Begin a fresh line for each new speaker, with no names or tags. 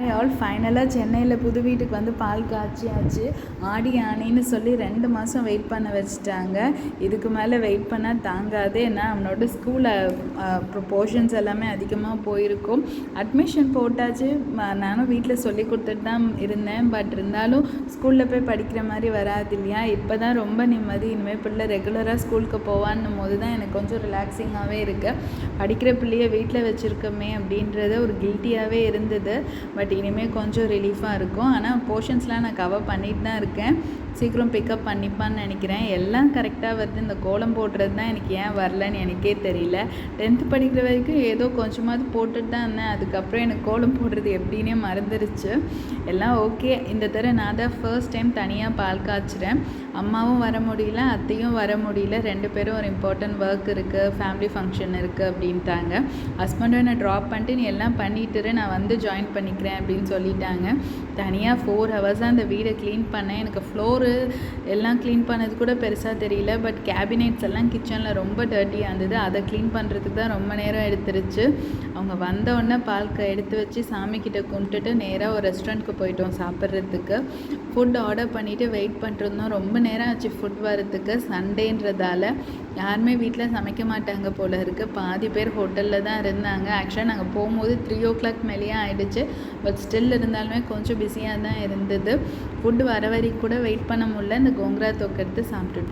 All ஃபைனலாக சென்னையில் புது வீட்டுக்கு வந்து பால் காய்ச்சியாச்சு. ஆடி ஆனின்னு சொல்லி 2 மாதம் வெயிட் பண்ண வச்சுட்டாங்க. இதுக்கு மேலே வெயிட் பண்ணால் தாங்காது. ஏன்னா அவனோட ஸ்கூலில் போர்ஷன்ஸ் எல்லாமே அதிகமாக போயிருக்கும். அட்மிஷன் போட்டாச்சு. நானும் வீட்டில் சொல்லி கொடுத்துட்டு தான் இருந்தேன். பட் இருந்தாலும் ஸ்கூலில் போய் படிக்கிற மாதிரி வராது இல்லையா. இப்போ தான் ரொம்ப நிம்மதி. இனிமேல் பிள்ளை ரெகுலராக ஸ்கூலுக்கு போவான்னும் போது தான் எனக்கு கொஞ்சம் ரிலாக்ஸிங்காகவே இருக்குது. படிக்கிற பிள்ளையை வீட்டில் வச்சுருக்கோமே அப்படின்றது ஒரு கில்ட்டியாகவே இருந்தது. பட் இனிமேல் கொஞ்சம் ரிலீஃபாக இருக்கும். ஆனால் போர்ஷன்ஸ்லாம் நான் கவர் பண்ணிட்டு தான் இருக்கேன். சீக்கிரம் பிக்கப் பண்ணிப்பான்னு நினைக்கிறேன். எல்லாம் கரெக்டாக வருது. இந்த கோலம் போடுறது தான் எனக்கு ஏன் வரலன்னு எனக்கே தெரியல. 10th படிக்கிற வரைக்கும் ஏதோ கொஞ்சமாவது போட்டுட்டு தான் இருந்தேன். அதுக்கப்புறம் எனக்கு கோலம் போடுறது எப்படின்னே மறந்துருச்சு. எல்லாம் ஓகே. இந்த தடவை நான் தான் ஃபர்ஸ்ட் டைம் தனியாக பால் காய்ச்சிறேன். அம்மாவும் வர முடியல, அத்தையும் வர முடியல. 2 பேரும் ஒரு இம்பார்ட்டன்ட் ஒர்க் இருக்குது, ஃபேமிலி ஃபங்க்ஷன் இருக்குது அப்படின்ட்டாங்க. ஹஸ்பண்டும் என்னை ட்ராப் பண்ணிட்டு நீ எல்லாம் பண்ணிட்டு நான் வந்து ஜாயின் பண்ணிக்கிறேன் அப்படின்னு சொல்லிட்டாங்க. தனியாக 4 hours அந்த வீடை க்ளீன் பண்ணேன். எனக்கு ஃப்ளோரு எல்லாம் க்ளீன் பண்ணது கூட பெருசாக தெரியல. பட் கேபினெட்ஸ் எல்லாம் கிச்சனில் ரொம்ப டர்ட்டியாக இருந்தது. அதை க்ளீன் பண்ணுறதுக்கு தான் ரொம்ப நேரம் எடுத்துருச்சு. அவங்க வந்தோடனே பால்க்கு எடுத்து வச்சு சாமிக்கிட்ட கும்பிட்டுட்டு நேராக ஒரு ரெஸ்டாரண்ட்க்கு போயிட்டோம் சாப்பிட்றதுக்கு. ஃபுட் ஆர்டர் பண்ணிவிட்டு வெயிட் பண்ணிட்டுருந்தோம். ரொம்ப நேரம் ஆச்சு ஃபுட் வரத்துக்கு. சண்டேன்றதால யாருமே வீட்டில் சமைக்க மாட்டாங்க போல இருக்குது. பாதி பேர் ஹோட்டலில் தான் இருந்தாங்க. ஆக்சுவலாக நாங்கள் போகும்போது 3 o'clock மேலேயே ஆகிடுச்சு. பட் ஸ்டில் இருந்தாலுமே கொஞ்சம் பிஸியாக தான் இருந்தது. ஃபுட்டு வர வரைக்கும் கூட வெயிட் பண்ண முடியல. இந்த கோங்கரா தொக்கு எடுத்து சாப்பிட்டுட்டோம்.